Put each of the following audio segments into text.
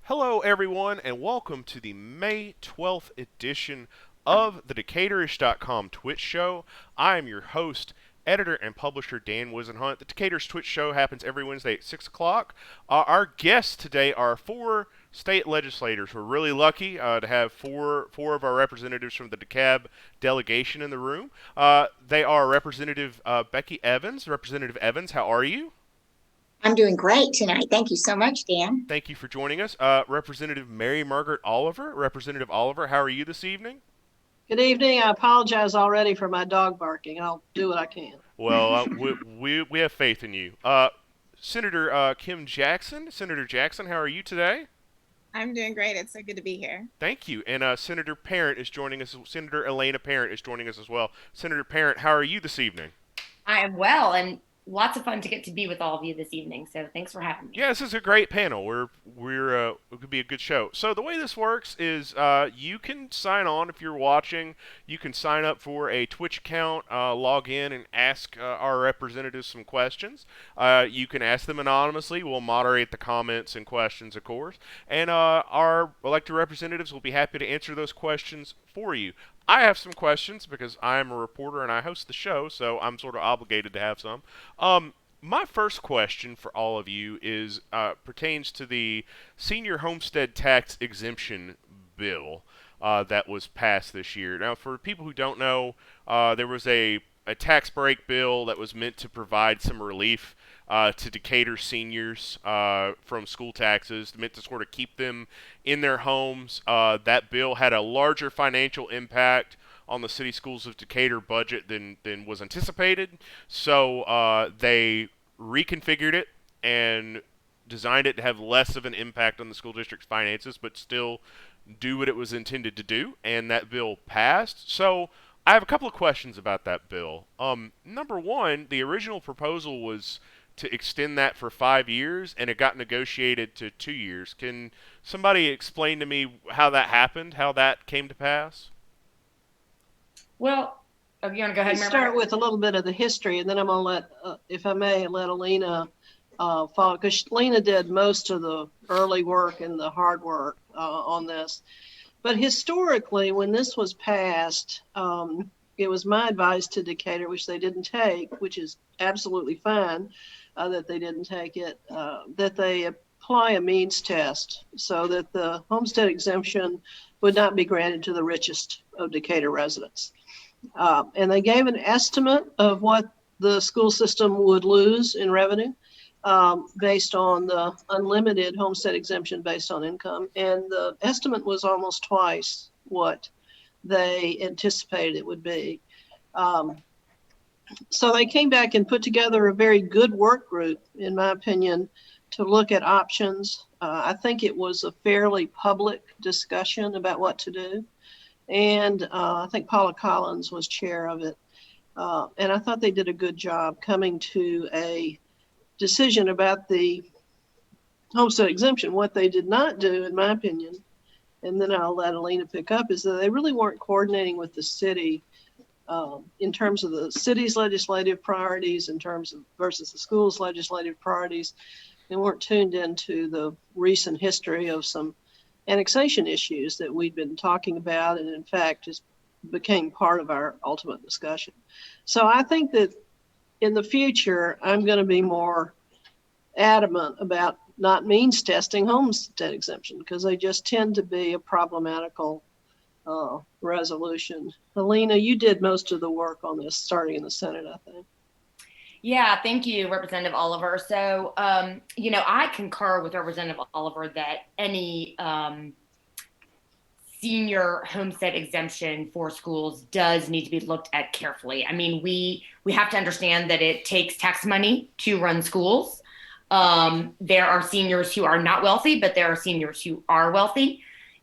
Hello, everyone, and welcome to the May 12th edition of the Decaturish.com Twitch Show. I am your host, editor, and publisher Dan Wisenhunt. The Decaturish Twitch Show happens every Wednesday at 6 o'clock. Our guests today are four state legislators. We're really lucky to have four of our representatives from the DeKalb delegation in the room. They are Representative Becky Evans. Representative Evans, how are you? I'm doing great tonight. Thank you so much, Dan. Thank you for joining us. Representative Mary Margaret Oliver. Representative Oliver, how are you this evening? Good evening. I apologize already for my dog barking. I'll do what I can. Well, we have faith in you. Senator Kim Jackson. Senator Jackson, how are you today? I'm doing great. It's so good to be here. Thank you. And Senator Parent is joining us. Senator Elena Parent is joining us as well. Senator Parent, how are you this evening? I am well, and lots of fun to get to be with all of you this evening. So thanks for having me. Yeah, this is a great panel. It could be a good show. So the way this works is you can sign on if you're watching. You can sign up for a Twitch account, log in, and ask our representatives some questions. You can ask them anonymously. We'll moderate the comments and questions, of course. And our elected representatives will be happy to answer those questions for you. I have some questions because I am a reporter and I host the show, so I'm sort of obligated to have some. My first question for all of you is pertains to the senior homestead tax exemption bill that was passed this year. Now, for people who don't know, there was a tax break bill that was meant to provide some relief to Decatur seniors from school taxes, meant to sort of keep them in their homes. That bill had a larger financial impact on the city schools of Decatur budget than was anticipated. So they reconfigured it and designed it to have less of an impact on the school district's finances, but still do what it was intended to do. And that bill passed. So I have a couple of questions about that bill. Number one, the original proposal was to extend that for 5 years, and it got negotiated to 2 years. Can somebody explain to me how that happened, how that came to pass? Well, you want to go ahead and Start with a little bit of the history, and then I'm going to let, if I may, let Alina follow, because Lena did most of the early work and the hard work on this. But historically, when this was passed, it was my advice to Decatur, which they didn't take, which is absolutely fine that they didn't take it, that they apply a means test so that the homestead exemption would not be granted to the richest of Decatur residents. And they gave an estimate of what the school system would lose in revenue based on the unlimited homestead exemption based on income. And the estimate was almost twice what they anticipated it would be. So they came back and put together a very good work group, in my opinion, to look at options. I think it was a fairly public discussion about what to do. And I think Paula Collins was chair of it. And I thought they did a good job coming to a decision about the homestead exemption. What they did not do, in my opinion, and then I'll let Alina pick up, is that they really weren't coordinating with the city in terms of the city's legislative priorities, in terms of versus the school's legislative priorities. They weren't tuned into the recent history of some annexation issues that we'd been talking about, and in fact just became part of our ultimate discussion. So I think that in the future, I'm going to be more adamant about not means testing homestead exemption because they just tend to be a problematical resolution. Alina, you did most of the work on this starting in the Senate, I think. Yeah, thank you, Representative Oliver. So, I concur with Representative Oliver that any senior homestead exemption for schools does need to be looked at carefully. I mean, we have to understand that it takes tax money to run schools. There are seniors who are not wealthy, but there are seniors who are wealthy.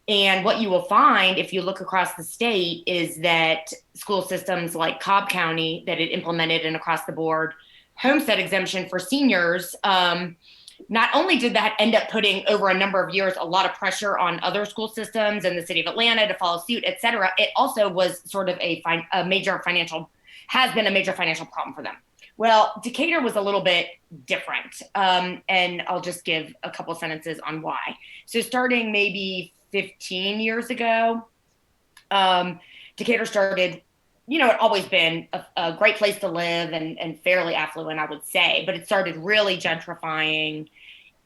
And what you will find if you look across the state is that school systems like DeKalb County that it implemented an across the board homestead exemption for seniors, not only did that end up putting over a number of years a lot of pressure on other school systems and the city of Atlanta to follow suit, et cetera, it also was sort of has been a major financial problem for them. Well, Decatur was a little bit different. And I'll just give a couple sentences on why. So starting maybe 15 years ago, Decatur started, it had always been a great place to live and fairly affluent, I would say, but it started really gentrifying,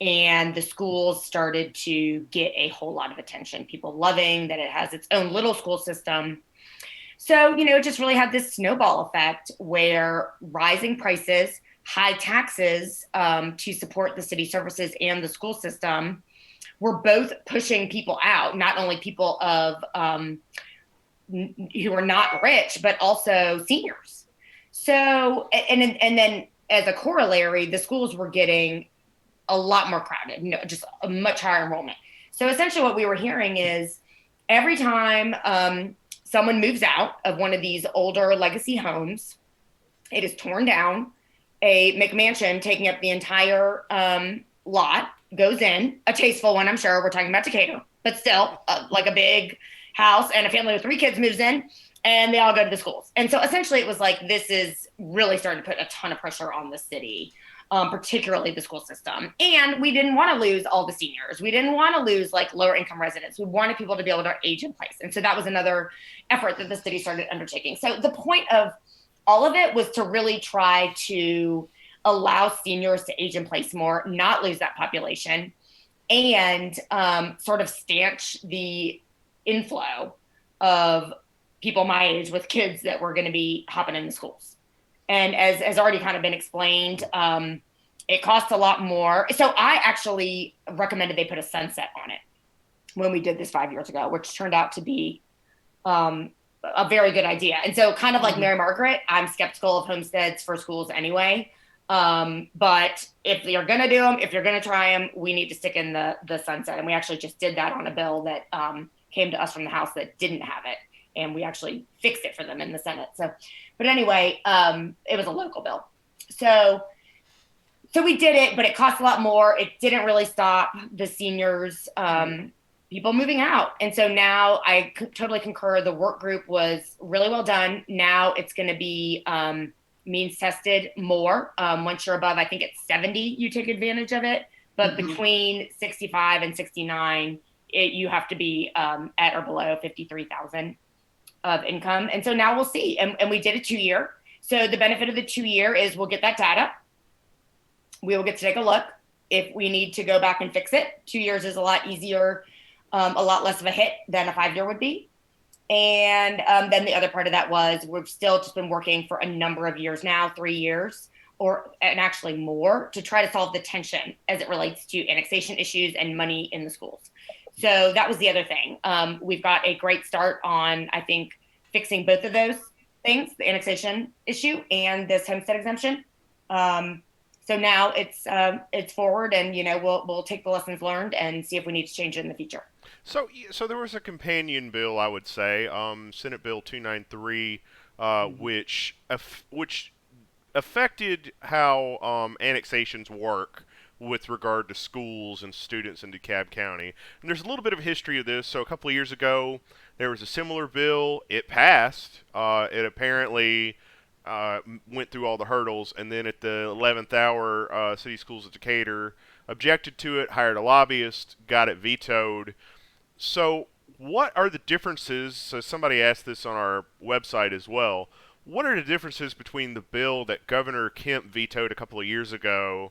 and the schools started to get a whole lot of attention, people loving that it has its own little school system. So, it just really had this snowball effect where rising prices, high taxes to support the city services and the school system were both pushing people out, not only people of who are not rich, but also seniors. So, and then as a corollary, the schools were getting a lot more crowded, just a much higher enrollment. So essentially what we were hearing is every time someone moves out of one of these older legacy homes, it is torn down, a McMansion taking up the entire lot goes in, a tasteful one, I'm sure. We're talking about Decatur, but still like a big house, and a family with 3 kids moves in, and they all go to the schools. And so essentially it was like, this is really starting to put a ton of pressure on the city, particularly the school system. And we didn't want to lose all the seniors. We didn't want to lose like lower income residents. We wanted people to be able to age in place. And so that was another effort that the city started undertaking. So the point of all of it was to really try to allow seniors to age in place more, not lose that population, and sort of stanch the inflow of people my age with kids that were going to be hopping in the schools. And as has already kind of been explained, it costs a lot more. So I actually recommended they put a sunset on it when we did this 5 years ago, which turned out to be a very good idea. And so kind of like Mary Margaret, I'm skeptical of homesteads for schools anyway. But if you're going to do them, if you're going to try them, we need to stick in the sunset. And we actually just did that on a bill that came to us from the House that didn't have it. And we actually fixed it for them in the Senate. So, but anyway, it was a local bill. So we did it, but it cost a lot more. It didn't really stop the seniors, people moving out. And so now I totally concur. The work group was really well done. Now it's going to be means tested more. Once you're above, I think it's 70, you take advantage of it. But between 65 and 69, you have to be at or below 53,000 of income. And so now we'll see. And we did a 2-year. So the benefit of the 2-year is we'll get that data. We will get to take a look. If we need to go back and fix it, 2 years is a lot easier, a lot less of a hit than a 5-year would be. And then the other part of that was we've still just been working for a number of years now, 3 years, and actually more, to try to solve the tension as it relates to annexation issues and money in the schools. So that was the other thing. We've got a great start on, I think, fixing both of those things, the annexation issue and this homestead exemption. So now it's forward, and we'll take the lessons learned and see if we need to change it in the future. So there was a companion bill, I would say, Senate Bill 293, which affected how annexations work with regard to schools and students in DeKalb County. And there's a little bit of a history of this. So a couple of years ago, there was a similar bill. It passed. It apparently went through all the hurdles, and then at the 11th hour, City Schools of Decatur objected to it, hired a lobbyist, got it vetoed. So what are the differences? So somebody asked this on our website as well. What are the differences between the bill that Governor Kemp vetoed a couple of years ago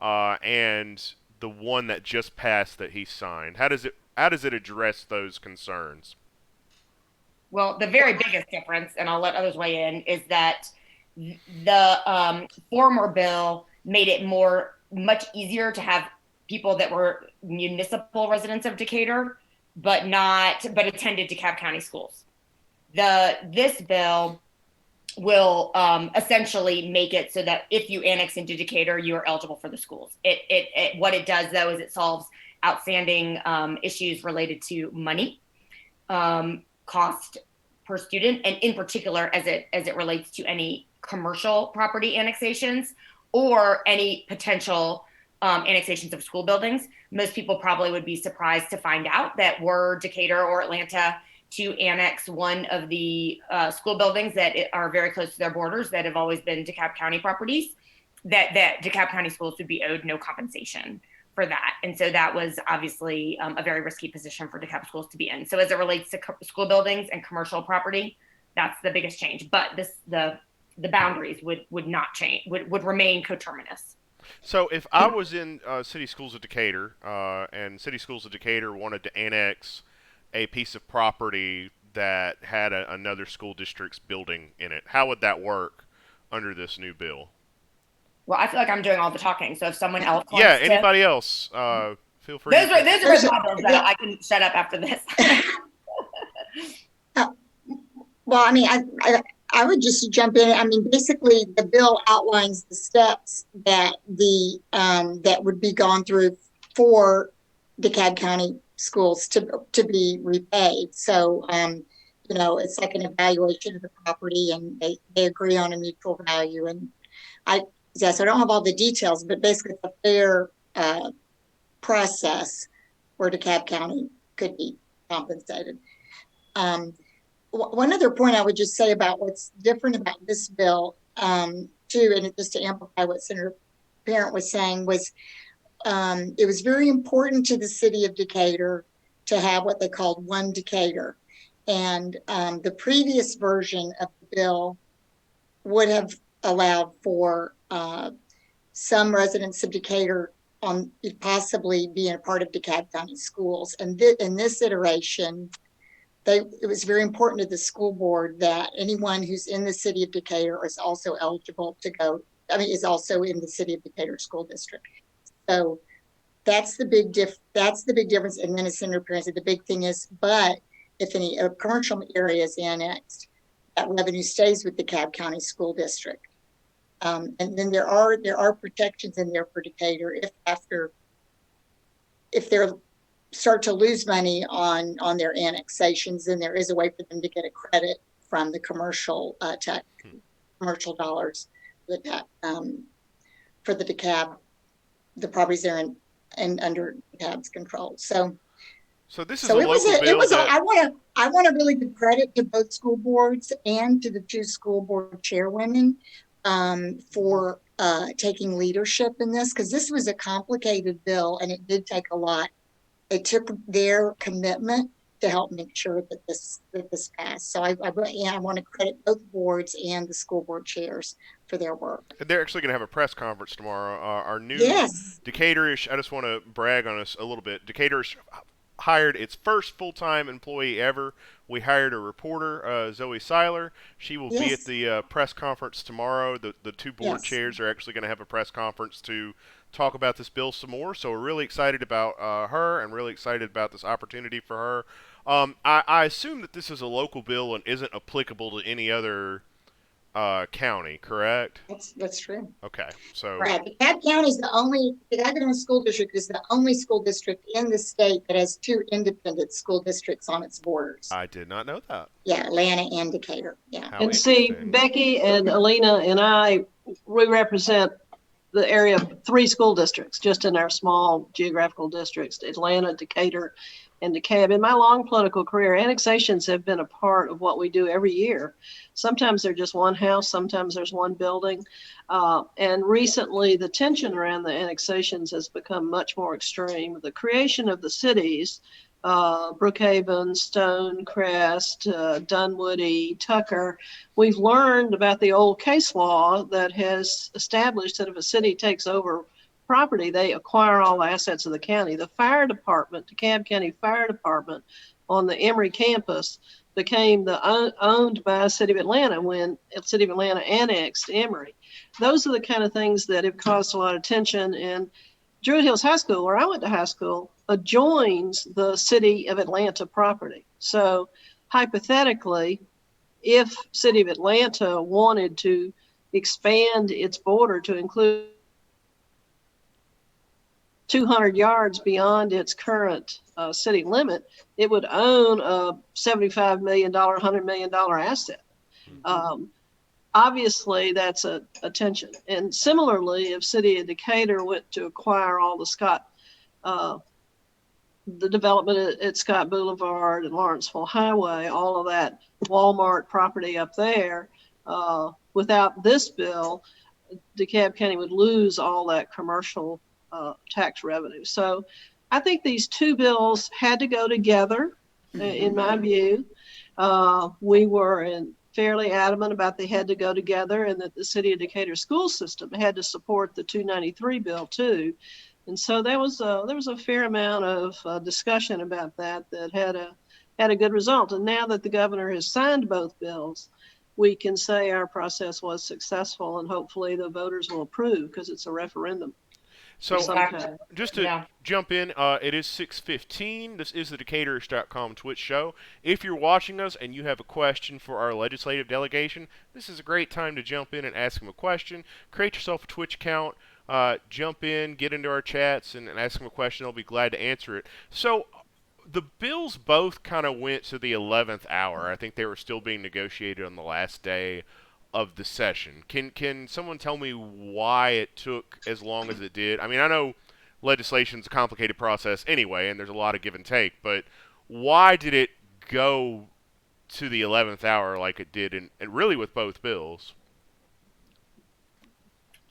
and the one that just passed that he signed? How does it address those concerns? Well, the very biggest difference, and I'll let others weigh in, is that the former bill made it much easier to have people that were municipal residents of Decatur, but attended DeKalb County schools. This bill will essentially make it so that if you annex into Decatur, you are eligible for the schools. What it does, though, is it solves outstanding issues related to money, cost per student, and in particular as it relates to any commercial property annexations or any potential annexations of school buildings. Most people probably would be surprised to find out that were Decatur or Atlanta to annex one of the school buildings that are very close to their borders that have always been DeKalb County properties, that DeKalb County schools would be owed no compensation for that. And so that was obviously a very risky position for DeKalb schools to be in. So as it relates to school buildings and commercial property, that's the biggest change. But the boundaries would not change, would remain coterminous. So if I was in City Schools of Decatur and City Schools of Decatur wanted to annex a piece of property that had another school district's building in it, how would that work under this new bill? Well, I feel like I'm doing all the talking. So if someone else wants Yeah, to, anybody else, feel free. those are my bills that I can shut up after this. Well, I mean, I would just jump in. I mean, basically, the bill outlines the steps that that would be gone through for DeKalb County schools to be repaid. So, you know, it's like an evaluation of the property, and they agree on a mutual value. And so I don't have all the details, but basically, it's a fair process where DeKalb County could be compensated. One other point I would just say about what's different about this bill, too, and just to amplify what Senator Parent was saying, was it was very important to the city of Decatur to have what they called one Decatur. And the previous version of the bill would have allowed for some residents of Decatur on possibly being a part of DeKalb County schools. And in this iteration, it was very important to the school board that anyone who's in the city of Decatur is also eligible to go, is also in the city of Decatur school district. So that's the big difference. And then as Senator Parent said, the big thing is, but if any commercial area is annexed, that revenue stays with the DeKalb County school district. And then there are protections in there for Decatur if they're start to lose money on their annexations, then there is a way for them to get a credit from the commercial commercial dollars that for the DeKalb, the properties there and under DeKalb's control. So this is a local bill. I want to really give credit to both school boards and to the two school board chairwomen for taking leadership in this, because this was a complicated bill and it did take a lot. It took their commitment to help make sure that this passed. So I want to credit both boards and the school board chairs for their work. They're actually going to have a press conference tomorrow. Our new Decaturish, I just want to brag on us a little bit. Decaturish hired its first full-time employee ever. We hired a reporter, Zoe Seiler. She will be at the press conference tomorrow. The two board chairs are actually going to have a press conference to talk about this bill some more. So we're really excited about her and really excited about this opportunity for her. I assume that this is a local bill and isn't applicable to any other county, correct? That's true. Okay, so right. DeKalb County is the DeKalb County School District is the only school district in the state that has two independent school districts on its borders. I did not know that. Yeah, Atlanta and Decatur. Yeah. And see, Becky and Alina and we represent the area of 3 school districts just in our small geographical districts: Atlanta, Decatur, and DeKalb. In my long political career, annexations have been a part of what we do every year. Sometimes they're just one house, sometimes there's one building. And recently, the tension around the annexations has become much more extreme. The creation of the cities, Brookhaven, Stonecrest, Dunwoody, Tucker, we've learned about the old case law that has established that if a city takes over property, they acquire all the assets of the county. The fire department, DeKalb County Fire Department on the Emory campus became owned by City of Atlanta when City of Atlanta annexed Emory. Those are the kind of things that have caused a lot of tension. And Druid Hills High School, where I went to high school, adjoins the City of Atlanta property. So hypothetically, if City of Atlanta wanted to expand its border to include 200 yards beyond its current city limit, it would own a $75 million, $100 million asset. Obviously, that's a tension. And similarly, if City of Decatur went to acquire all the Scott the development at Scott Boulevard and Lawrenceville Highway, all of that Walmart property up there. Without this bill, DeKalb County would lose all that commercial tax revenue. So I think these two bills had to go together, in my view. We were fairly adamant about they had to go together, and that the city of Decatur school system had to support the 293 bill too. And so there was a fair amount of discussion about that had a good result. And now that the governor has signed both bills, we can say our process was successful, and hopefully the voters will approve, because it's a referendum. So Okay. just to jump in, it is 6:15. This is the Decaturish.com Twitch show. If you're watching us and you have a question for our legislative delegation, this is a great time to jump in and ask them a question. Create yourself a Twitch account, jump in, get into our chats, and ask them a question. They'll be glad to answer it. So the bills both kind of went to the 11th hour. I think they were still being negotiated on the last day of the session. Can someone tell me why it took as long as it did? I mean, I know legislation's a complicated process anyway, and there's a lot of give and take, but why did it go to the 11th hour like it did, and really with both bills?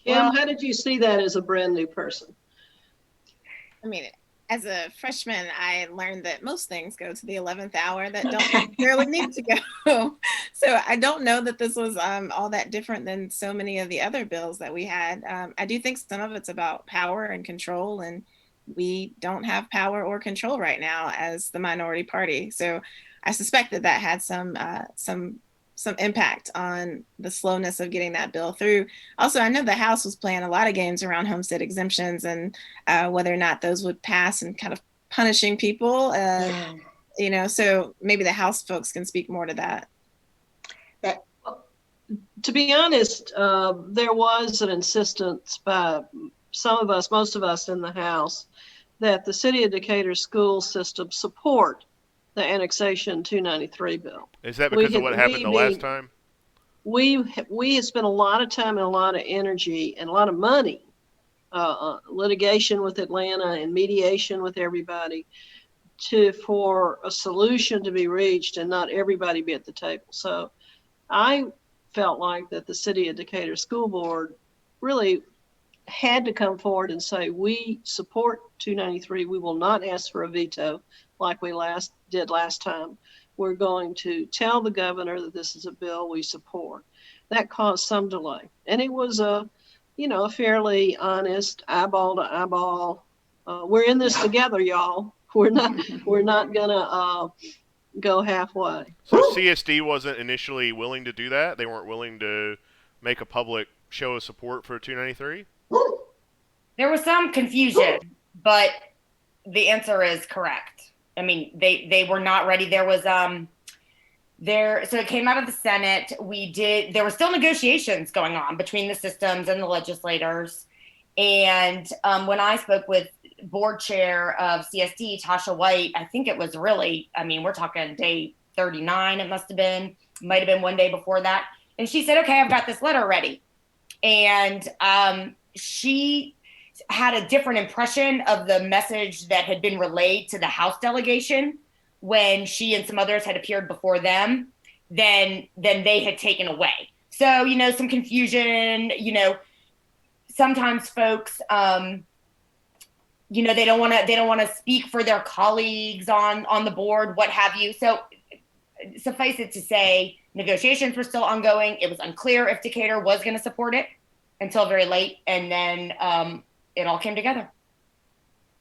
Kim, how did you see that as a brand new person? I mean, as a freshman, I learned that most things go to the 11th hour that don't necessarily need to go. So I don't know that this was all that different than so many of the other bills that we had. I do think some of it's about power and control, and we don't have power or control right now as the minority party. So I suspect that had some impact on the slowness of getting that bill through. Also, I know the House was playing a lot of games around homestead exemptions and whether or not those would pass, and kind of punishing people. So maybe the House folks can speak more to that. To be honest, there was an insistence by some of us, most of us in the House, that the city of Decatur school system support the annexation 293 bill. Is that because of what happened the last time? We had spent a lot of time and a lot of energy and a lot of money, litigation with Atlanta and mediation with everybody, for a solution to be reached and not everybody be at the table. So I felt like that the city of Decatur School Board really had to come forward and say, we support 293. We will not ask for a veto like we did last time. We're going to tell the governor that this is a bill we support. That caused some delay. And it was a fairly honest eyeball to eyeball. We're in this together, y'all. We're not gonna go halfway. So CSD wasn't initially willing to do that? They weren't willing to make a public show of support for 293? There was some confusion, but the answer is correct. I mean, they were not ready. There was so it came out of the Senate. There were still negotiations going on between the systems and the legislators. And when I spoke with board chair of CSD, Tasha White, I think it was really, we're talking day 39, it might have been one day before that. And she said, okay, I've got this letter ready. And she had a different impression of the message that had been relayed to the House delegation when she and some others had appeared before them than they had taken away. So, some confusion, sometimes folks, they don't want to speak for their colleagues on the board, what have you. So suffice it to say, negotiations were still ongoing. It was unclear if Decatur was going to support it until very late. And then it all came together.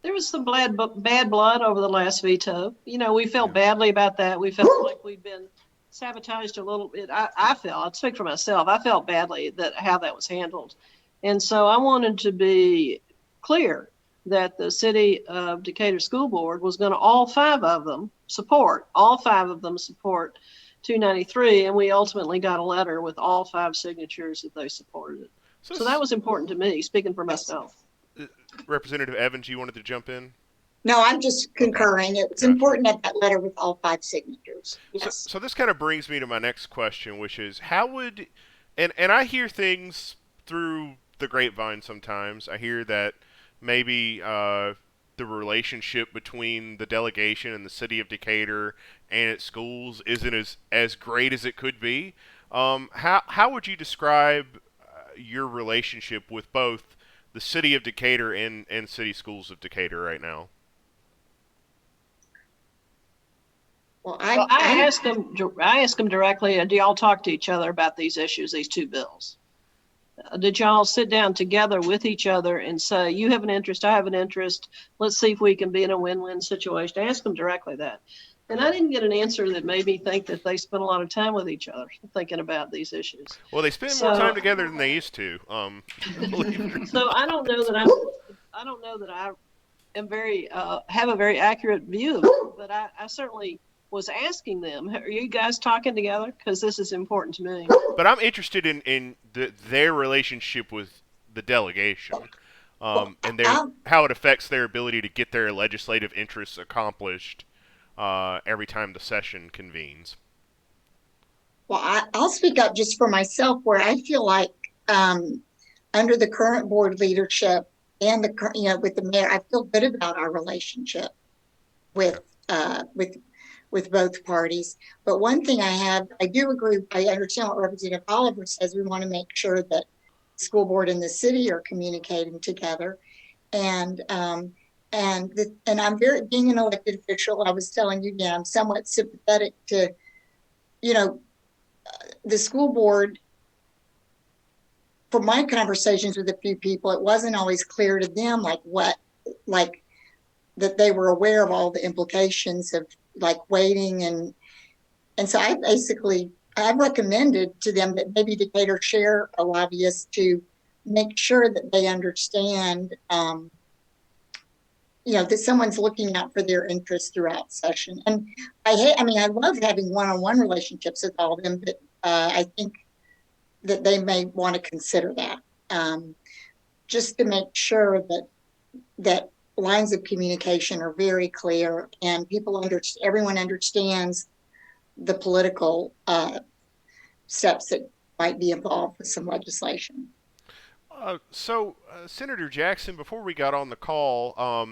There was some bad blood over the last veto. We felt badly about that. We felt like we'd been sabotaged a little bit. I'll speak for myself. I felt badly that how that was handled. And so I wanted to be clear that the city of Decatur School Board was going to all five of them support 293. And we ultimately got a letter with all five signatures that they supported it. So that was important to me, speaking for myself. Representative Evans, you wanted to jump in? No, I'm just concurring. It was important that that letter with all five signatures. Yes. So this kind of brings me to my next question, which is how would, and I hear things through the grapevine sometimes. I hear that maybe the relationship between the delegation and the city of Decatur and its schools isn't as great as it could be. How would you describe your relationship with both the city of Decatur and city schools of Decatur right now? Well, I asked them directly, do y'all talk to each other about these issues, these two bills? Did y'all sit down together with each other and say, you have an interest, I have an interest, let's see if we can be in a win-win situation? I asked them directly that. And I didn't get an answer that made me think that they spent a lot of time with each other thinking about these issues. Well, they spend more time together than they used to. So I don't know that I am very have a very accurate view of it, but I certainly was asking them, are you guys talking together? Because this is important to me. But I'm interested in their relationship with the delegation, and how it affects their ability to get their legislative interests accomplished every time the session convenes. Well, I'll speak up just for myself, where I feel like under the current board leadership and with the mayor, I feel good about our relationship with both parties. But one thing I do agree, I understand what Representative Oliver says. We want to make sure that the school board and the city are communicating together. And I'm being an elected official, I was telling you, I'm somewhat sympathetic to, the school board. From my conversations with a few people, it wasn't always clear to them that they were aware of all the implications of waiting, and so I recommended to them that maybe Decatur share a lobbyist to make sure that they understand that someone's looking out for their interests throughout session. And I love having one-on-one relationships with all of them, but I think that they may want to consider that, just to make sure that lines of communication are very clear and everyone understands the political steps that might be involved with some legislation. So, Senator Jackson, before we got on the call,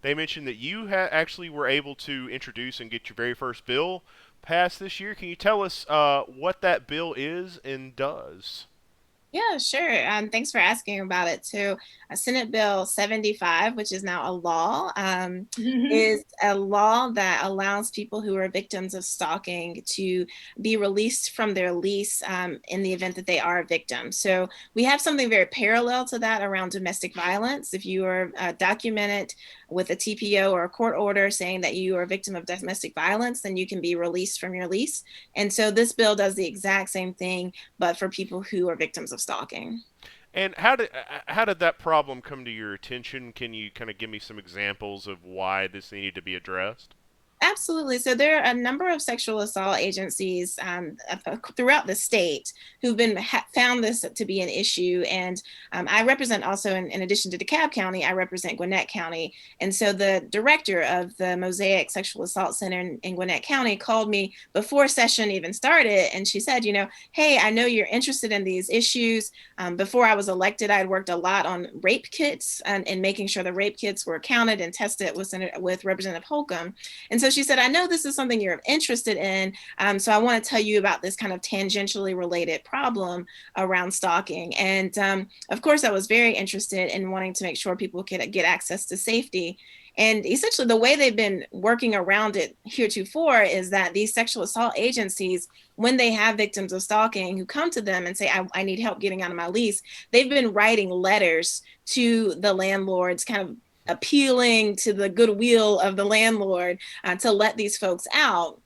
they mentioned that you actually were able to introduce and get your very first bill passed this year. Can you tell us what that bill is and does? Yeah, sure. Thanks for asking about it too. Senate Bill 75, which is now a law, is a law that allows people who are victims of stalking to be released from their lease in the event that they are a victim. So we have something very parallel to that around domestic violence. If you are documented with a TPO or a court order saying that you are a victim of domestic violence, then you can be released from your lease. And so this bill does the exact same thing, but for people who are victims of stalking. And how did that problem come to your attention? Can you kind of give me some examples of why this needed to be addressed? Absolutely. So there are a number of sexual assault agencies throughout the state who've been found this to be an issue. And I represent also, in addition to DeKalb County, I represent Gwinnett County. And so the director of the Mosaic Sexual Assault Center in Gwinnett County called me before session even started. And she said, hey, I know you're interested in these issues. Before I was elected, I had worked a lot on rape kits and making sure the rape kits were counted and tested with Representative Holcomb. And so she said, I know this is something you're interested in, so I want to tell you about this kind of tangentially related problem around stalking. And of course, I was very interested in wanting to make sure people could get access to safety. And essentially, the way they've been working around it heretofore is that these sexual assault agencies, when they have victims of stalking who come to them and say, I need help getting out of my lease, they've been writing letters to the landlords, kind of appealing to the goodwill of the landlord to let these folks out.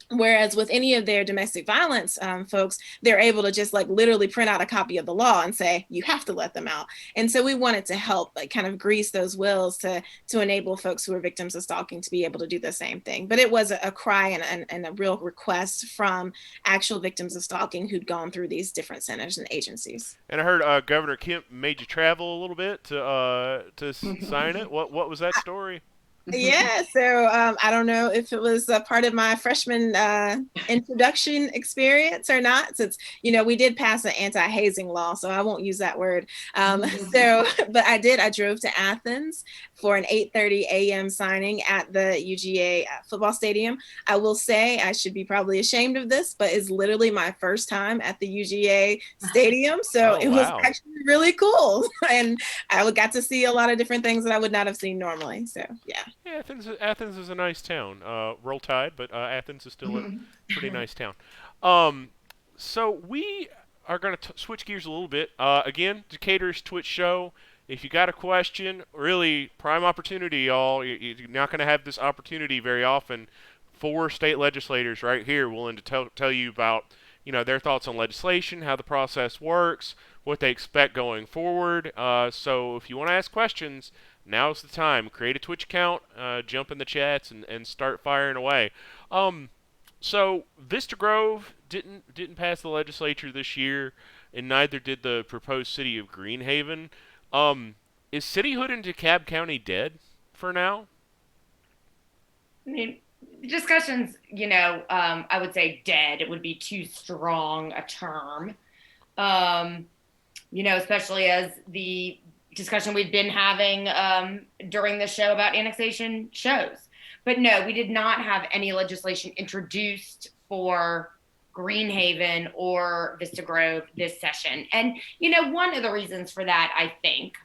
Whereas with any of their domestic violence folks, they're able to just literally print out a copy of the law and say, you have to let them out. And so we wanted to help kind of grease those wheels to enable folks who are victims of stalking to be able to do the same thing. But it was a cry and a real request from actual victims of stalking who'd gone through these different centers and agencies. And I heard Governor Kemp made you travel a little bit to sign it. What was that story? Yeah, so I don't know if it was a part of my freshman introduction experience or not, since, we did pass an anti-hazing law, so I won't use that word. But I drove to Athens for an 8:30 a.m. signing at the UGA football stadium. I will say, I should be probably ashamed of this, but it's literally my first time at the UGA stadium, so it was actually really cool. And I got to see a lot of different things that I would not have seen normally, so yeah. Yeah, Athens is a nice town. Roll Tide, but Athens is still a pretty nice town. So we are going to switch gears a little bit. Again, Decaturish Twitch Show. If you got a question, really prime opportunity, y'all. You're not going to have this opportunity very often. 4 state legislators right here willing to tell you about their thoughts on legislation, how the process works, what they expect going forward. So if you want to ask questions, now's the time. Create a Twitch account, jump in the chats, and start firing away. So Vista Grove didn't pass the legislature this year, and neither did the proposed city of Greenhaven. Is cityhood in DeKalb County dead for now? I mean, discussions, I would say dead. It would be too strong a term. Especially as the discussion we've been having during the show about annexation shows. But no, we did not have any legislation introduced for Greenhaven or Vista Grove this session. And, one of the reasons for that, I think,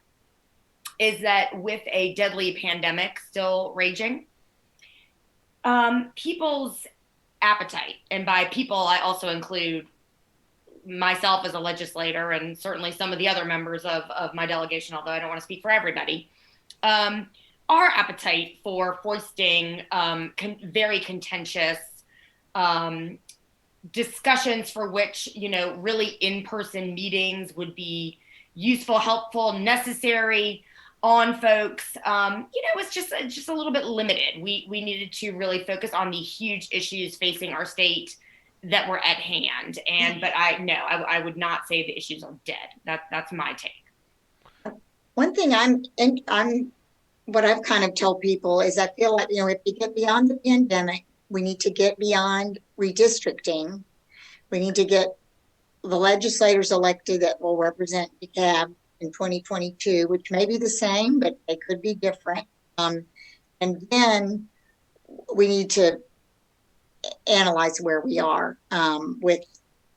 is that with a deadly pandemic still raging, people's appetite, and by people, I also include myself as a legislator and certainly some of the other members of my delegation, although I don't want to speak for everybody, our appetite for foisting very contentious discussions for which, really in-person meetings would be useful, helpful, necessary on folks, it's just a little bit limited. We needed to really focus on the huge issues facing our state that were at hand. But I would not say the issues are dead. That's my take. One thing what I've kind of told people is I feel like, if you get beyond the pandemic, we need to get beyond redistricting. We need to get the legislators elected that will represent DeKalb in 2022, which may be the same, but they could be different. And then we need to analyze where we are and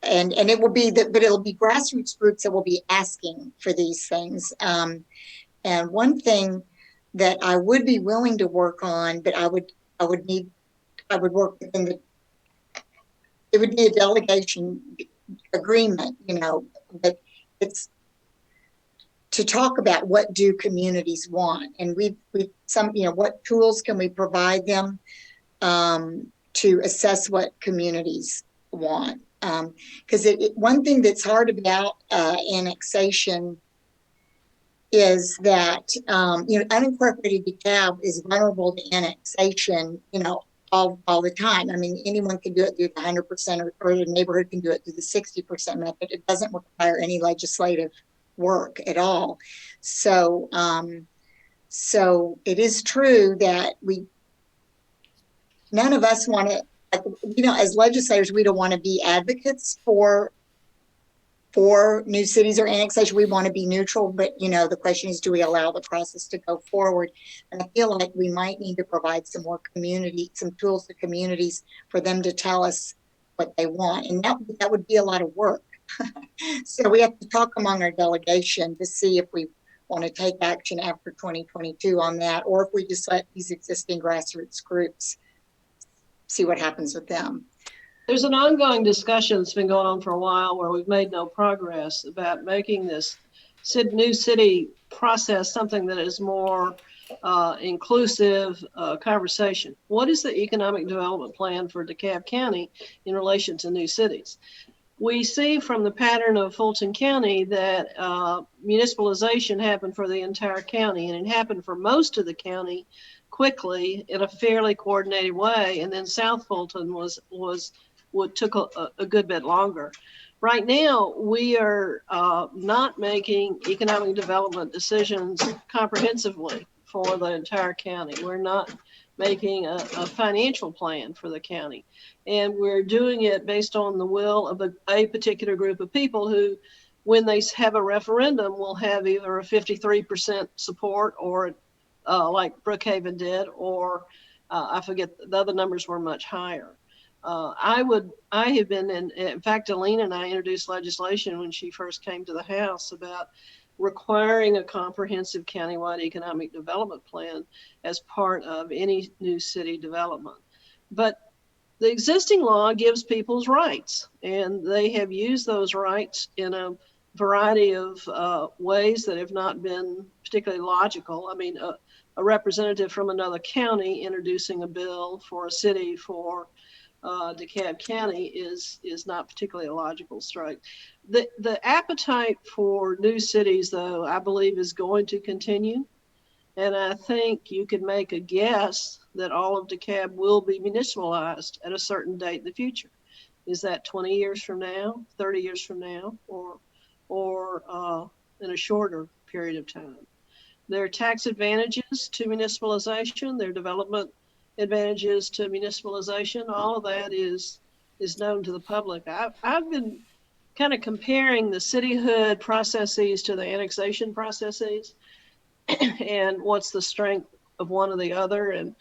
it will be but it'll be grassroots groups that will be asking for these things. And one thing that I would be willing to work on, but I would work within it would be a delegation agreement, but it's to talk about what do communities want, and what tools can we provide them to assess what communities want. Because one thing that's hard about annexation is that unincorporated DeKalb is vulnerable to annexation, all the time. I mean, anyone can do it through the 100%, or the neighborhood can do it through the 60% method. It doesn't require any legislative work at all. So it is true that none of us want to, as legislators, we don't want to be advocates for new cities or annexation. We want to be neutral, but the question is, do we allow the process to go forward? And I feel like we might need to provide some tools to communities for them to tell us what they want, and that would be a lot of work. So we have to talk among our delegation to see if we want to take action after 2022 on that, or if we just let these existing grassroots groups see what happens with them. There's an ongoing discussion that's been going on for a while where we've made no progress about making this new city process something that is more inclusive conversation. What is the economic development plan for DeKalb County in relation to new cities? We see from the pattern of Fulton County that municipalization happened for the entire county, and it happened for most of the county quickly in a fairly coordinated way, and then South Fulton took a good bit longer. Right now, we are not making economic development decisions comprehensively for the entire county. We're not making a financial plan for the county. And we're doing it based on the will of a particular group of people who, when they have a referendum, will have either a 53% support or like Brookhaven did, or I forget, the other numbers were much higher. I have been in fact, Alina and I introduced legislation when she first came to the House about requiring a comprehensive countywide economic development plan as part of any new city development. But the existing law gives people's rights, and they have used those rights in a variety of ways that have not been particularly logical. I mean, a representative from another county introducing a bill for a city for DeKalb County is not particularly a logical strike. The appetite for new cities, though, I believe is going to continue. And I think you could make a guess that all of DeKalb will be municipalized at a certain date in the future. Is that 20 years from now, 30 years from now, or in a shorter period of time? There are tax advantages to municipalization. There are development advantages to municipalization. All of that is known to the public. I've been kind of comparing the cityhood processes to the annexation processes, and what's the strength of one or the other, and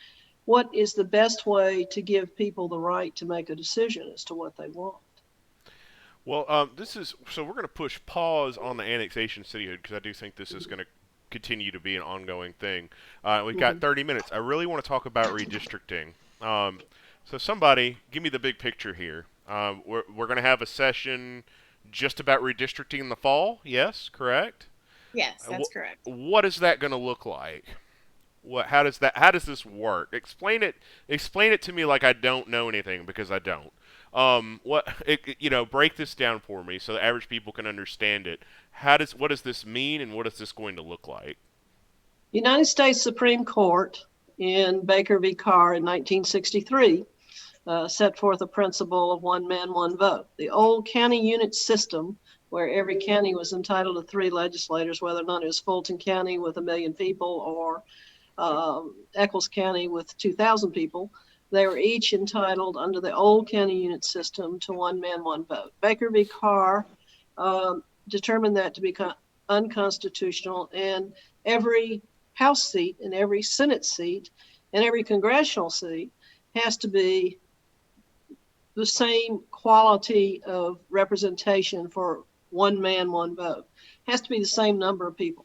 what is the best way to give people the right to make a decision as to what they want. Well, so we're going to push pause on the annexation cityhood because I do think this is going to continue to be an ongoing thing. We've got 30 minutes. I really want to talk about redistricting. So somebody, give me the big picture here. We're going to have a session just about redistricting in the fall. Yes, correct? Yes, that's correct. What is that going to look like? How does this work? Explain it to me like I don't know anything, because I don't. Break this down for me so the average people can understand it. What does this mean, and what is this going to look like? United States Supreme Court in Baker v. Carr in 1963 set forth a principle of one man, one vote. The old county unit system, where every county was entitled to 3 legislators, whether or not it was Fulton County with 1 million people or Eccles County with 2,000 people, they were each entitled under the old county unit system to one man, one vote. Baker v. Carr determined that to be unconstitutional, and every House seat and every Senate seat and every congressional seat has to be the same quality of representation for one man, one vote. It has to be the same number of people.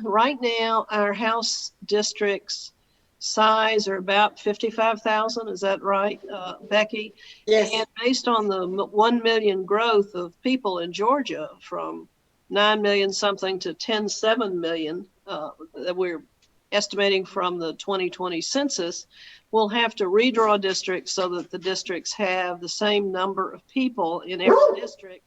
Right now, our House districts size are about 55,000. Is that right, Becky? Yes. And based on the 1 million growth of people in Georgia, from 9 million something to 10.7 million that we're estimating from the 2020 census, we'll have to redraw districts so that the districts have the same number of people in every district,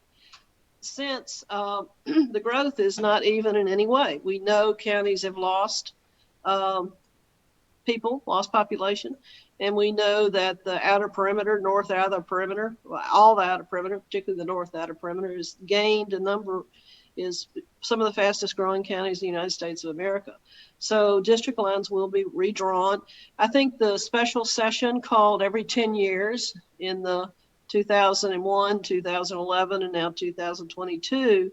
since the growth is not even in any way. We know counties have lost people, lost population, and we know that the outer perimeter, north outer perimeter, all the outer perimeter, particularly the north outer perimeter, has gained is some of the fastest growing counties in the United States of America. So district lines will be redrawn. I think the special session called every 10 years in the 2001, 2011, and now 2022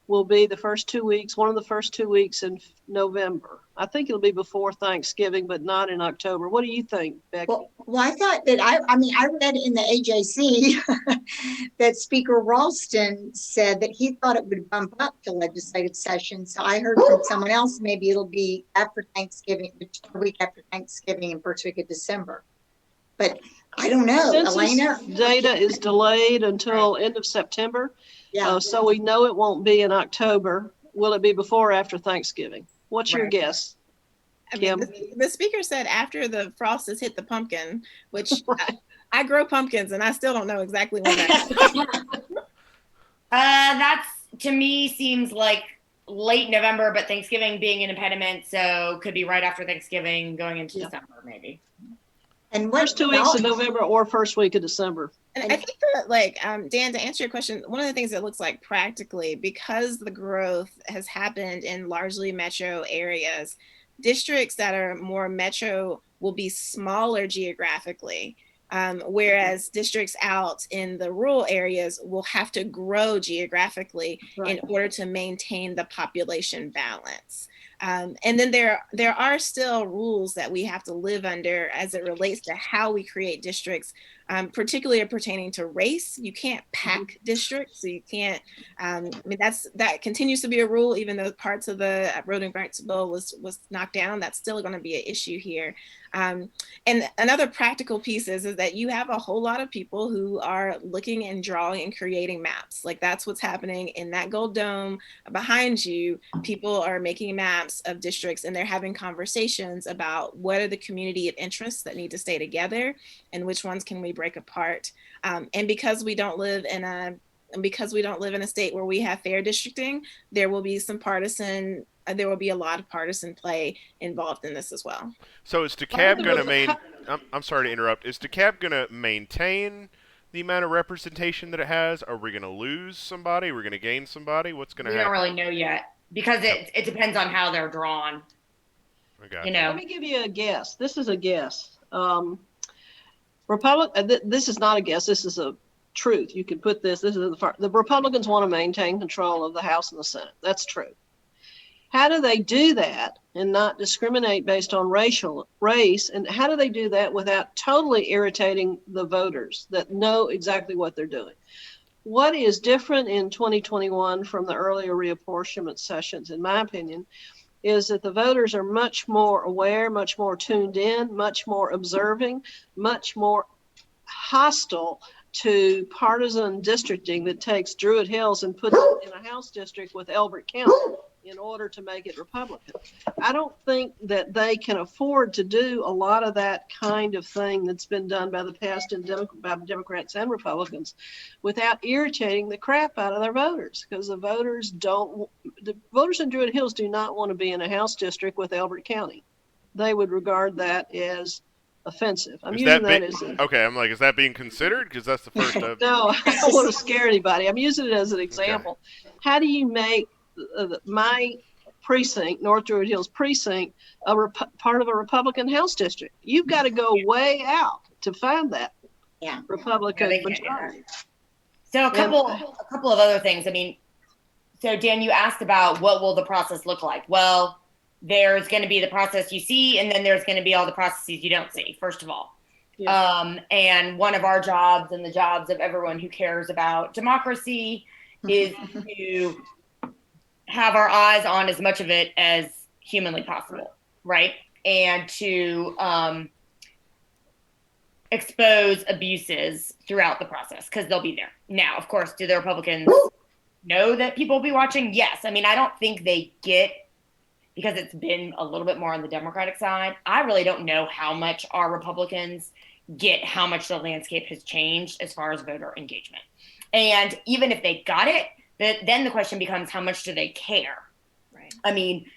will be the first 2 weeks, one of the first 2 weeks in November. I think it'll be before Thanksgiving, but not in October. What do you think, Becky? Well, I thought that I read in the AJC that Speaker Ralston said that he thought it would bump up to legislative session. So I heard from someone else, maybe it'll be after Thanksgiving, the week after Thanksgiving and first week of December. But I don't know. Census Elena? data is delayed until end of September. Yeah. So we know it won't be in October. Will it be before or after Thanksgiving? What's your guess? Kim? The speaker said after the frost has hit the pumpkin, which I grow pumpkins and I still don't know exactly when that is. That's, to me, seems like late November, but Thanksgiving being an impediment, so could be right after Thanksgiving going into December, maybe. And first 2 weeks of November or first week of December. And I think that, Dan, to answer your question, one of the things that looks like practically, because the growth has happened in largely metro areas, districts that are more metro will be smaller geographically. Whereas districts out in the rural areas will have to grow geographically in order to maintain the population balance. And then there are still rules that we have to live under as it relates to how we create districts, particularly pertaining to race. You can't pack districts, so you can't. I mean, that continues to be a rule, even though parts of the Voting Rights Bill was knocked down. That's still going to be an issue here. And another practical piece is that you have a whole lot of people who are looking and drawing and creating maps. Like that's what's happening in that gold dome behind you. People are making maps of districts and they're having conversations about what are the community of interests that need to stay together and which ones can we break apart. And because we don't live in a state where we have fair districting, there will be a lot of partisan play involved in this as well. So is DeKalb going to I'm sorry to interrupt. Is DeKalb going to maintain the amount of representation that it has? Are we going to lose somebody? Are we going to gain somebody? What's going to happen? We don't really know yet because it depends on how they're drawn. Okay. Let me give you a guess. This is a guess. This is not a guess. This is a truth. You can put this. This is the Republicans want to maintain control of the House and the Senate. That's true. How do they do that and not discriminate based on race? And how do they do that without totally irritating the voters that know exactly what they're doing? What is different in 2021 from the earlier reapportionment sessions, in my opinion, is that the voters are much more aware, much more tuned in, much more observing, much more hostile to partisan districting that takes Druid Hills and puts it in a House district with Elbert County in order to make it Republican. I don't think that they can afford to do a lot of that kind of thing that's been done by the past by Democrats and Republicans without irritating the crap out of their voters, because the voters in Druid Hills do not want to be in a House district with Elbert County. They would regard that as offensive. I'm using that as okay. I'm like, is that being considered? Because that's the first of. No, I don't want to scare anybody. I'm using it as an example. Okay. How do you make my precinct, North Druid Hills precinct, part of a Republican House district? You've got to go way out to find that Republican majority. So a couple of other things. I mean, so Dan, you asked about what will the process look like? Well, there's going to be the process you see, and then there's going to be all the processes you don't see, first of all. Yeah. And one of our jobs and the jobs of everyone who cares about democracy is to have our eyes on as much of it as humanly possible, right? And to expose abuses throughout the process, because they'll be there. Now, of course, do the Republicans know that people will be watching? Yes. I mean, I don't think they get, because it's been a little bit more on the Democratic side, I really don't know how much our Republicans get how much the landscape has changed as far as voter engagement. And even if they got it, then the question becomes, how much do they care? Right. I mean,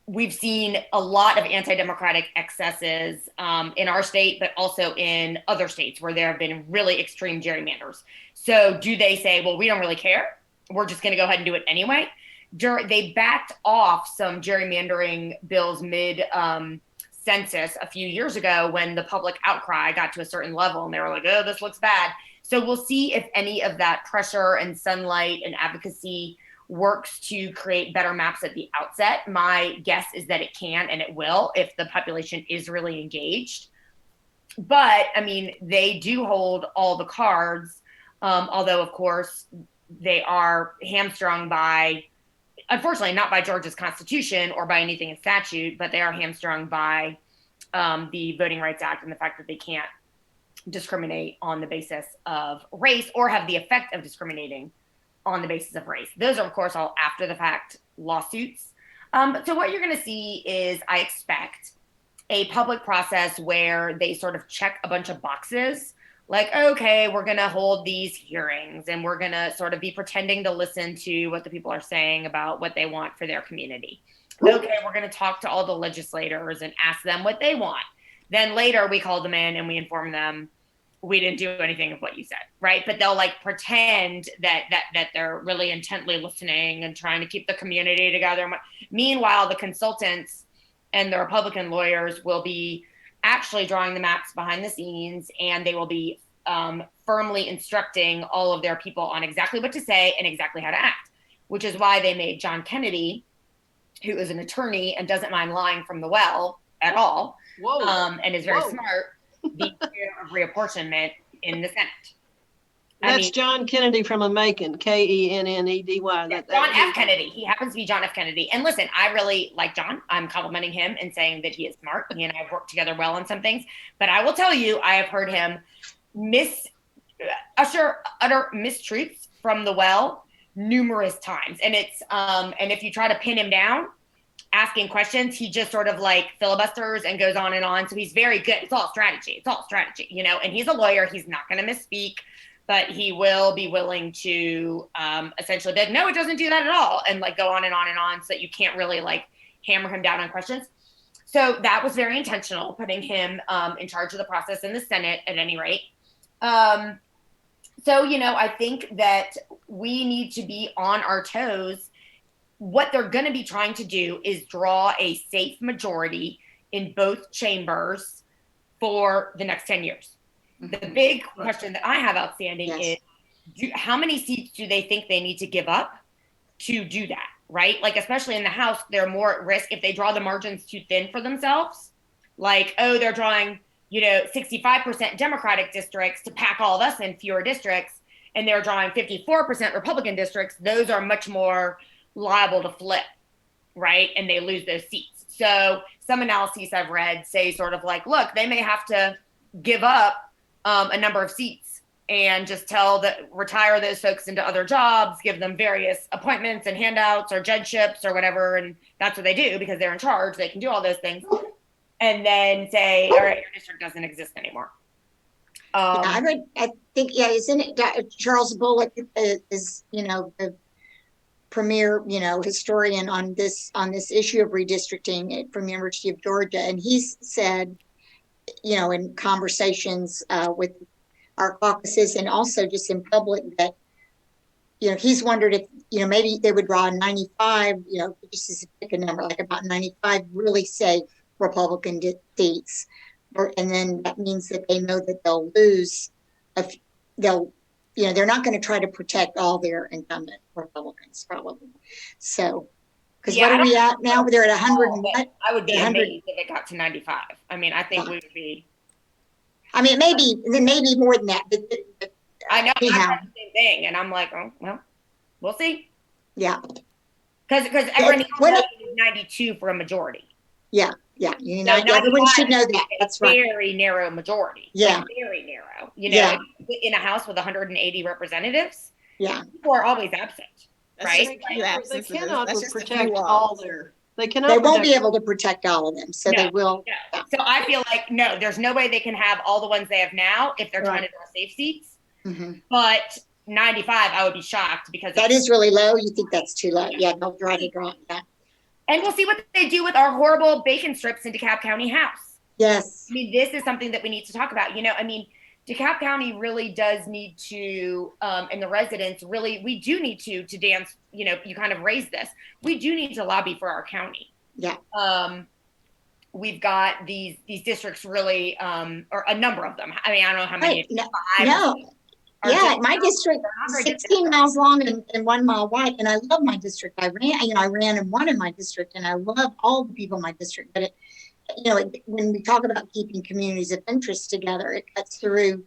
we've seen a lot of anti-democratic excesses in our state, but also in other states where there have been really extreme gerrymanders. So do they say, well, we don't really care, we're just going to go ahead and do it anyway? They backed off some gerrymandering bills mid-census a few years ago when the public outcry got to a certain level and they were like, oh, this looks bad. So we'll see if any of that pressure and sunlight and advocacy works to create better maps at the outset. My guess is that it can and it will if the population is really engaged. But, I mean, they do hold all the cards, although, of course, they are hamstrung by, unfortunately, not by Georgia's Constitution or by anything in statute, but they are hamstrung by the Voting Rights Act and the fact that they can't discriminate on the basis of race or have the effect of discriminating on the basis of race. Those are, of course, all after the fact lawsuits. So what you're going to see is, I expect, a public process where they sort of check a bunch of boxes, like, okay, we're going to hold these hearings and we're going to sort of be pretending to listen to what the people are saying about what they want for their community. Okay, we're going to talk to all the legislators and ask them what they want. Then later we call them in and we inform them we didn't do anything of what you said, right? But they'll like pretend that they're really intently listening and trying to keep the community together. Meanwhile, the consultants and the Republican lawyers will be actually drawing the maps behind the scenes, and they will be firmly instructing all of their people on exactly what to say and exactly how to act, which is why they made John Kennedy, who is an attorney and doesn't mind lying from the well at all, and is very smart, the chair of reapportionment in the Senate. That's John Kennedy from Macon, Kennedy. John F. Kennedy. He happens to be John F. Kennedy. And listen, I really like John. I'm complimenting him and saying that he is smart. He and I have worked together well on some things. But I will tell you, I have heard him utter mistruths from the well numerous times. And it's and if you try to pin him down asking questions, he just sort of like filibusters and goes on and on. So he's very good. It's all strategy, you know, and he's a lawyer. He's not going to misspeak, but he will be willing to essentially be like, no, it doesn't do that at all. And like go on and on and on, so that you can't really like hammer him down on questions. So that was very intentional, putting him in charge of the process in the Senate at any rate. So, you know, I think that we need to be on our toes. What they're going to be trying to do is draw a safe majority in both chambers for the next 10 years. The big question that I have outstanding is how many seats do they think they need to give up to do that, right? Like, especially in the House, they're more at risk if they draw the margins too thin for themselves. Like, oh, they're drawing, you know, 65% Democratic districts to pack all of us in fewer districts, and they're drawing 54% Republican districts. Those are much more liable to flip, right? And they lose those seats. So some analyses I've read say sort of like, look, they may have to give up a number of seats and just retire those folks into other jobs, give them various appointments and handouts or judgeships or whatever. And that's what they do because they're in charge. They can do all those things. And then say, all right, your district doesn't exist anymore. I think, isn't it Charles Bullock is, you know, the premier, you know, historian on this issue of redistricting from the University of Georgia. And he's said, you know, in conversations with our caucuses and also just in public that, you know, he's wondered if, you know, maybe they would draw 95, you know, just to pick a number, like about 95 really safe Republican seats. And then that means that they know that they'll lose, you know, they're not going to try to protect all their incumbent Republicans, probably. So, because what are we at now? They're at 100 and what? I would be amazed if it got to 95. I mean, I think we would be. I mean, maybe more than that. But I know. I thought the same thing, and I'm like, oh well, we'll see. Yeah. Because everyone needs 92 for a majority. Yeah. You know, everyone should know that. That's right. Very narrow majority. Yeah. Like very narrow. You know, in a House with 180 representatives. Yeah. People are always absent. Right? They cannot protect all their. They won't be able to protect all of them, so they will. No. Yeah. So I feel like there's no way they can have all the ones they have now if they're trying to draw safe seats. Mm-hmm. But 95, I would be shocked because that is really low. You think that's too low? Yeah, they'll try to draw that. And we'll see what they do with our horrible bacon strips in DeKalb County House. Yes. I mean, this is something that we need to talk about. You know, I mean, DeKalb County really does need to, and the residents really, we do need to dance, you know, you kind of raised this. We do need to lobby for our county. Yeah. We've got these districts really, or a number of them. I mean, I don't know how many. Yeah, my district is 16 miles long and 1 mile wide, and I love my district. I ran and won in my district, and I love all the people in my district. But when we talk about keeping communities of interest together, it cuts through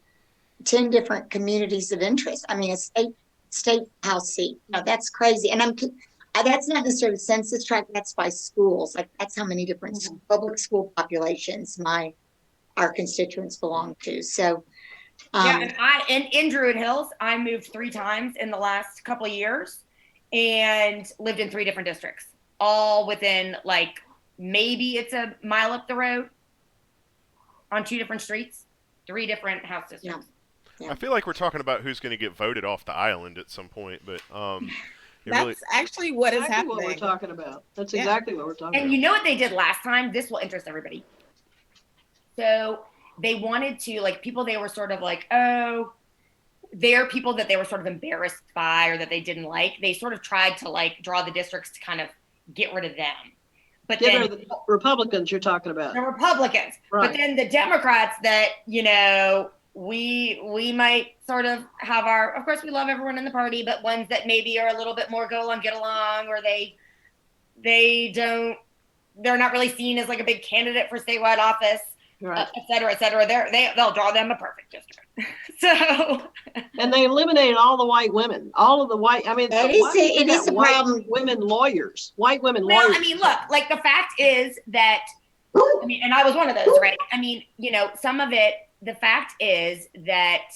10 different communities of interest. I mean, a state house seat. No, that's crazy. And that's not necessarily census tract. That's by schools. Like that's how many different public school populations our constituents belong to. So. And in Druid Hills, I moved 3 times in the last couple of years and lived in 3 different districts, all within like maybe it's a mile up the road on 2 different streets, 3 different house districts. Yeah. I feel like we're talking about who's going to get voted off the island at some point, but that's actually what is happening. What we're talking about. That's exactly what we're talking about. And you know what they did last time? This will interest everybody. So they wanted to, like, people they were sort of like, oh, they're people that they were sort of embarrassed by or that they didn't like. They sort of tried to, like, draw the districts to kind of get rid of them. But Yeah, then they're the Republicans you're talking about. the Republicans. Right. But then the Democrats that, we might sort of have of course we love everyone in the party, but ones that maybe are a little bit more go along, get along, or they're not really seen as like a big candidate for statewide office, Right. et cetera, et cetera. They'll draw them a perfect district. So. And they eliminated all the white women, all of the white, I mean, It is a problem. Women lawyers, white women Well, lawyers. I mean, look, like the fact is that, and I was one of those, right? I mean, some of it, the fact is that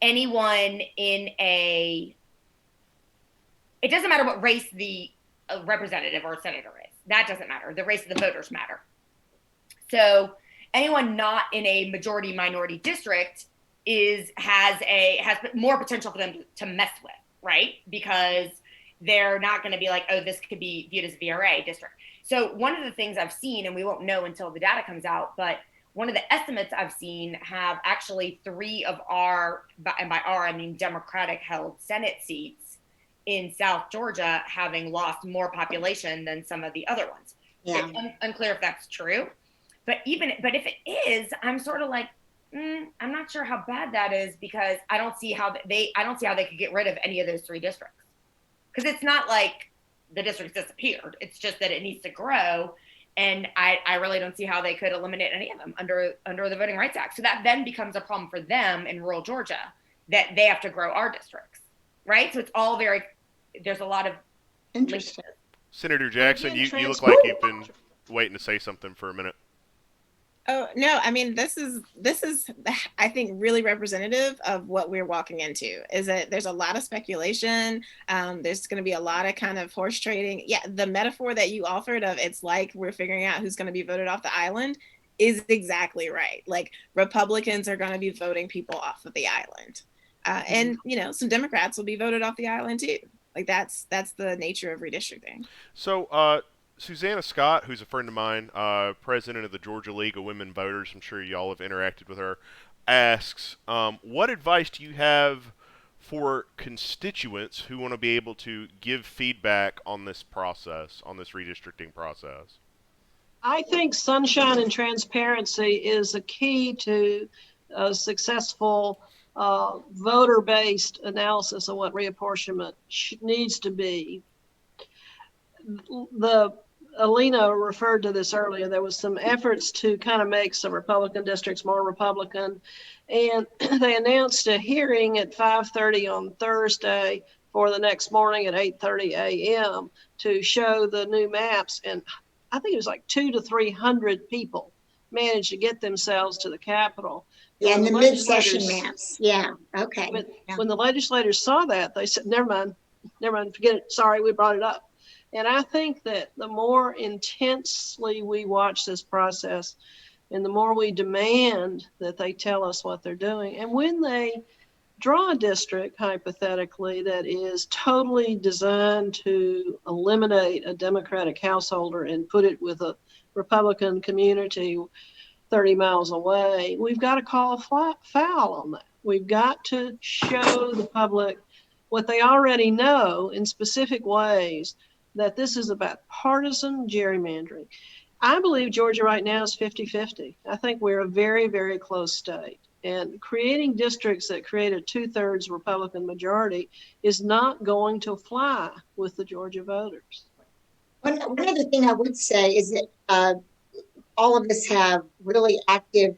anyone it doesn't matter what race the representative or senator is. That doesn't matter. The race of the voters matter. So anyone not in a majority minority district has more potential for them to mess with, right? Because they're not going to be like, oh, this could be viewed as a VRA district. So one of the things I've seen, and we won't know until the data comes out, but one of the estimates I've seen have actually 3 of and by our, I mean Democratic held Senate seats in South Georgia having lost more population than some of the other ones. Yeah. It's unclear if that's true. But if it is, I'm sort of like, I'm not sure how bad that is, because I don't see how they could get rid of any of those 3 districts. Because it's not like the districts disappeared. It's just that it needs to grow. And I really don't see how they could eliminate any of them under the Voting Rights Act. So that then becomes a problem for them in rural Georgia, that they have to grow our districts, right? So it's all there's a lot of Interesting. Senator Jackson, you look like you've been waiting to say something for a minute. Oh, no, I mean, this is, I think, really representative of what we're walking into, is that there's a lot of speculation. There's going to be a lot of kind of horse trading. Yeah, the metaphor that you offered of it's like we're figuring out who's going to be voted off the island is exactly right. Like Republicans are going to be voting people off of the island. And, some Democrats will be voted off the island too. Like that's the nature of redistricting. So, Susanna Scott, who's a friend of mine, president of the Georgia League of Women Voters, I'm sure y'all have interacted with her, asks, what advice do you have for constituents who want to be able to give feedback on this process, on this redistricting process? I think sunshine and transparency is a key to a successful voter-based analysis of what reapportionment needs to be. Alina referred to this earlier. There was some efforts to kind of make some Republican districts more Republican, and they announced a hearing at 5:30 on Thursday for the next morning at 8:30 a.m. to show the new maps. And I think it was like 200 to 300 people managed to get themselves to the Capitol. Yeah, and the mid-session maps. Yeah, okay. When the legislators saw that, they said, never mind, forget it. Sorry, we brought it up. And I think that the more intensely we watch this process and the more we demand that they tell us what they're doing, and when they draw a district, hypothetically, that is totally designed to eliminate a Democratic householder and put it with a Republican community 30 miles away, we've got to call foul on that. We've got to show the public what they already know in specific ways, that this is about partisan gerrymandering. I believe Georgia right now is 50-50. I think we're a very, very close state. And creating districts that create a 2/3 Republican majority is not going to fly with the Georgia voters. One other thing I would say is that all of us have really active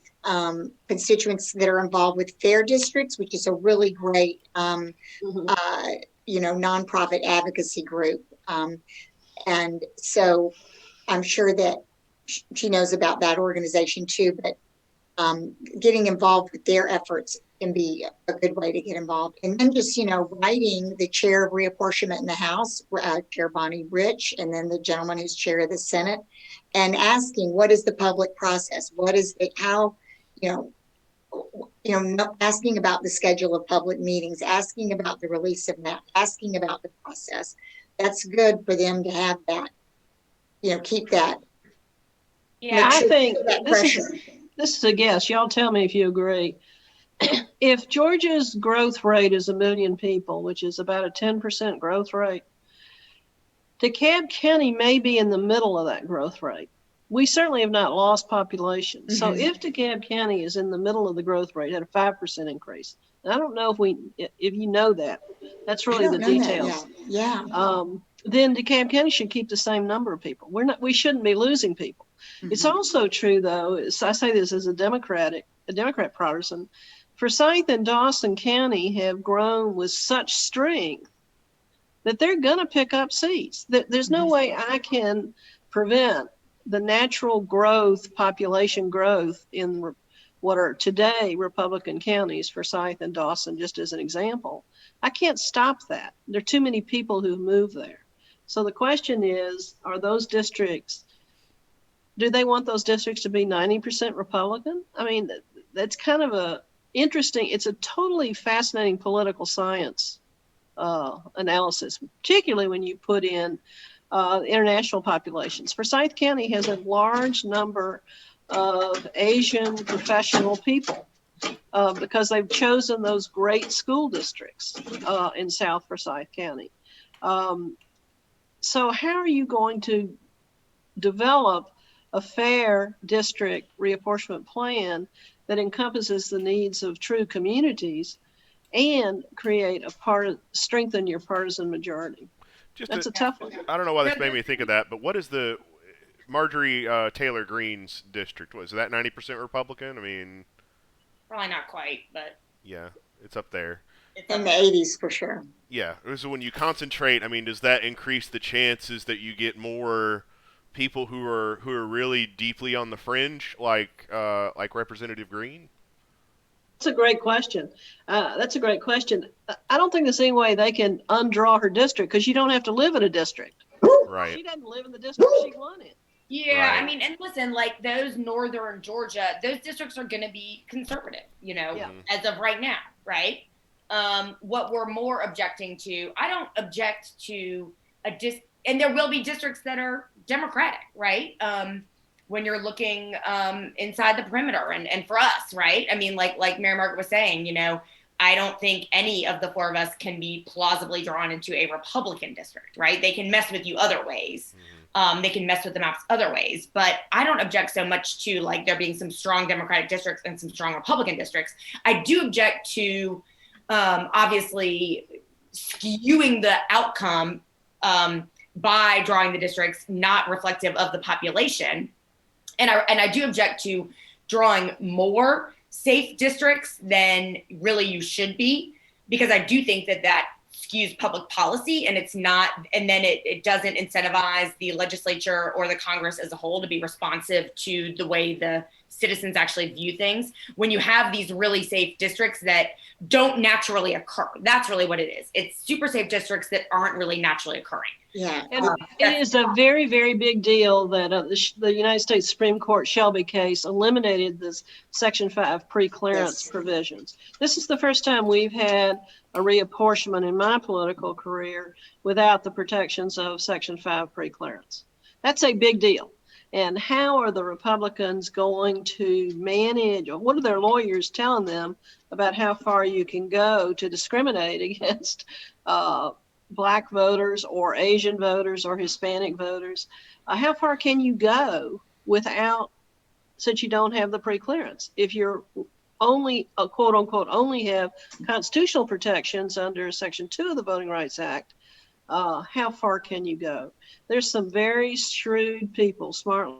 constituents that are involved with fair districts, which is a really great, nonprofit advocacy group. And so I'm sure that she knows about that organization too, but getting involved with their efforts can be a good way to get involved. And then just, writing the chair of reapportionment in the House, Chair Bonnie Rich, and then the gentleman who's chair of the Senate, and asking, what is the public process? What is it, how, asking about the schedule of public meetings, asking about the release of that, asking about the process. That's good for them to have that, keep that. Yeah, I think that pressure. This is a guess. Y'all tell me if you agree. If Georgia's growth rate is 1 million people, which is about a 10% growth rate, DeKalb County may be in the middle of that growth rate. We certainly have not lost population. Mm-hmm. So if DeKalb County is in the middle of the growth rate at a 5% increase, I don't know if you know that. That's really the details. Yeah. Then DeKalb County should keep the same number of people. We shouldn't be losing people. Mm-hmm. It's also true, though, I say this as a Democrat partisan, Forsyth and Dawson County have grown with such strength that they're going to pick up seats. There's no way I can prevent the natural growth, population growth in what are today Republican counties, Forsyth and Dawson, just as an example. I can't stop that. There are too many people who move there. So the question is, are those districts, do they want those districts to be 90% Republican? I mean, that's kind of it's a totally fascinating political science analysis, particularly when you put in international populations. Forsyth County has a large number of Asian professional people because they've chosen those great school districts in South Forsyth County. So how are you going to develop a fair district reapportionment plan that encompasses the needs of true communities and strengthen your partisan majority? That's a tough one. I don't know why this made me think of that, but what is the Marjorie Taylor Greene's district? Was that 90% Republican? I mean, probably not quite, but yeah, it's up there. In the 80s for sure. Yeah, so when you concentrate, I mean, does that increase the chances that you get more people who are really deeply on the fringe, like Representative Greene? That's a great question. I don't think there's any way they can undraw her district because you don't have to live in a district. Right. She doesn't live in the district she won in. Yeah, right. I mean, and listen, like those northern Georgia, those districts are going to be conservative, as of right now, right? What we're more objecting to, I don't object to and there will be districts that are Democratic, right? When you're looking inside the perimeter and for us, right? I mean, like Mary Margaret was saying, I don't think any of the four of us can be plausibly drawn into a Republican district, right? They can mess with you other ways. They can mess with the maps other ways, but I don't object so much to like there being some strong Democratic districts and some strong Republican districts. I do object to obviously skewing the outcome by drawing the districts not reflective of the population. And I do object to drawing more safe districts than really you should be, because I do think that skews public policy and it's not, and then it doesn't incentivize the legislature or the Congress as a whole to be responsive to the way the citizens actually view things. When you have these really safe districts that don't naturally occur, that's really what it is. It's super safe districts that aren't really naturally occurring. Yeah. And it is a very, very big deal that the United States Supreme Court Shelby case eliminated this Section 5 pre-clearance provisions. This is the first time we've had a reapportionment in my political career without the protections of Section 5 pre-clearance. That's a big deal. And how are the Republicans going to manage, or what are their lawyers telling them about how far you can go to discriminate against Black voters or Asian voters or Hispanic voters? How far can you go since you don't have the pre-clearance? If you're only, quote unquote, only have constitutional protections under Section 2 of the Voting Rights Act, how far can you go? There's some very shrewd people, smart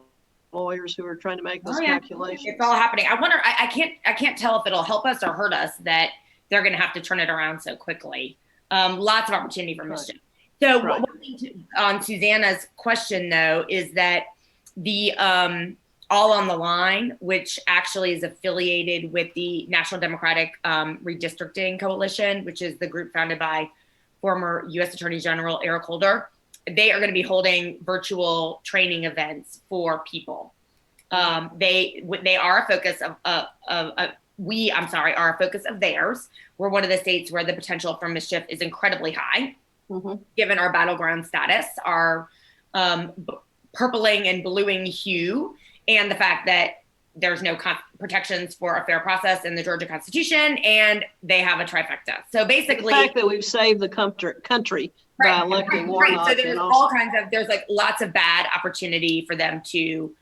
lawyers who are trying to make those calculations. It's all happening. I wonder, I can't tell if it'll help us or hurt us that they're going to have to turn it around so quickly. Lots of opportunity for mischief. So one thing on Susanna's question, though, is that the All on the Line, which actually is affiliated with the National Democratic Redistricting Coalition, which is the group founded by former U.S. Attorney General Eric Holder, they are going to be holding virtual training events for people. They are a focus are a focus of theirs. We're one of the states where the potential for mischief is incredibly high, given our battleground status, our purpling and bluing hue, and the fact that there's no protections for a fair process in the Georgia Constitution, and they have a trifecta. So basically, the fact that we've saved the country by electing Warnock. So there's all kinds of, there's like lots of bad opportunity for them to,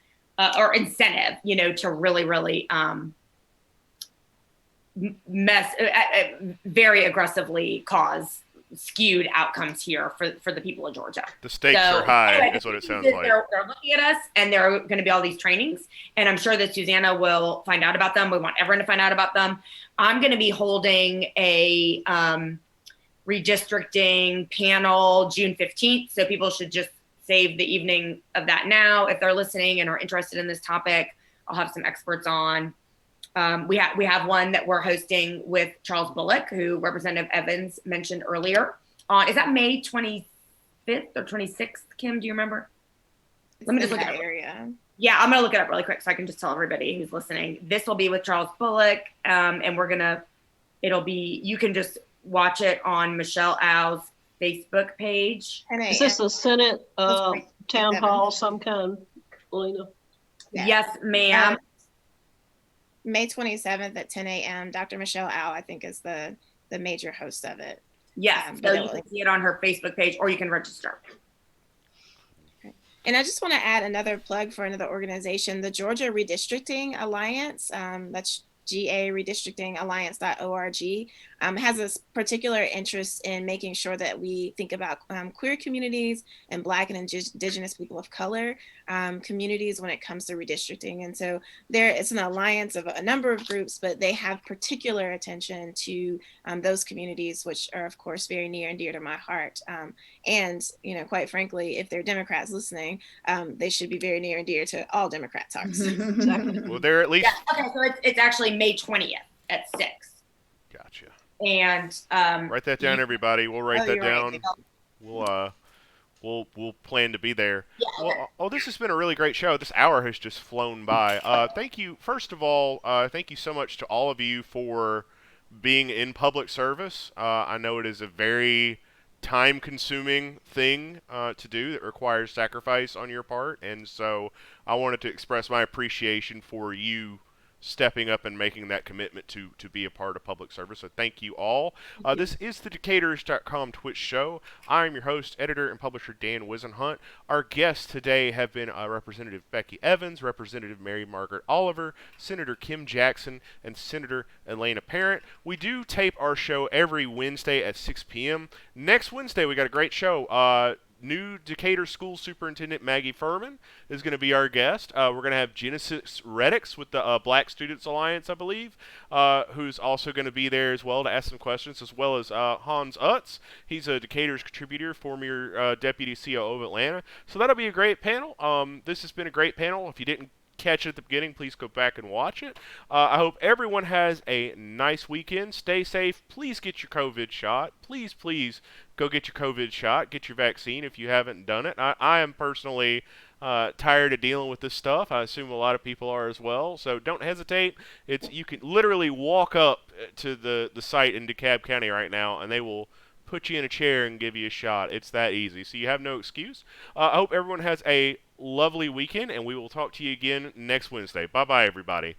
or incentive, you know, to really, really very aggressively cause skewed outcomes here for the people of Georgia. The stakes are high, anyway, is what it sounds like. They're looking at us, and there are going to be all these trainings, and I'm sure that Susanna will find out about them. We want everyone to find out about them. I'm going to be holding a redistricting panel June 15th, so people should just save the evening of that now if they're listening and are interested in this topic. I'll have some experts on. We have one that we're hosting with Charles Bullock, who Representative Evans mentioned earlier. Is that May 25th or 26th, Kim? Do you remember? Let me just look at area. Yeah, I'm going to look it up really quick so I can just tell everybody who's listening. This will be with Charles Bullock, and you can just watch it on Michelle Au's Facebook page. Is this a Senate town hall, some kind, Lena? Yeah. Yes, ma'am. May 27th at 10 a.m. Dr. Michelle Au, I think, is the major host of it. Yes, so you can see it on her Facebook page, or you can register. Okay. And I just want to add another plug for another organization, the Georgia Redistricting Alliance. That's GARedistrictingalliance.org, has a particular interest in making sure that we think about queer communities and Black and Indigenous people of color communities when it comes to redistricting. And so it's an alliance of a number of groups, but they have particular attention to those communities, which are, of course, very near and dear to my heart. And, you know, quite frankly, if they're Democrats listening, they should be very near and dear to all Democrats' hearts. Exactly. Well, they're at least... Yeah, okay, so it's actually May 20th at 6. Gotcha. And write that down, everybody. We'll write that down. Right. We'll plan to be there. Yeah. Well, this has been a really great show. This hour has just flown by. Thank you. First of all, thank you so much to all of you for being in public service. I know it is a very time-consuming thing to do that requires sacrifice on your part, and so I wanted to express my appreciation for you stepping up and making that commitment to be a part of public service. So thank you all. This is the Decaturish.com Twitch Show. I am your host, editor, and publisher Dan Wisenhunt. Our guests today have been Representative Becky Evans, Representative Mary Margaret Oliver, Senator Kim Jackson, and Senator Elena Parent. We do tape our show every Wednesday at 6 p.m. Next Wednesday, we got a great show. New Decatur School Superintendent Maggie Furman is going to be our guest. We're going to have Genesis Reddix with the Black Students Alliance, I believe, who's also going to be there as well to ask some questions, as well as Hans Utz. He's a Decatur's contributor, former Deputy COO of Atlanta. So that'll be a great panel. This has been a great panel. If you didn't catch it at the beginning, please go back and watch it. I hope everyone has a nice weekend. Stay safe. Please get your COVID shot. Please go get your COVID shot. Get your vaccine if you haven't done it. I am personally tired of dealing with this stuff. I assume a lot of people are as well. So don't hesitate. You can literally walk up to the site in DeKalb County right now, and they will put you in a chair and give you a shot. It's that easy. So you have no excuse. I hope everyone has a lovely weekend, and we will talk to you again next Wednesday. Bye-bye, everybody.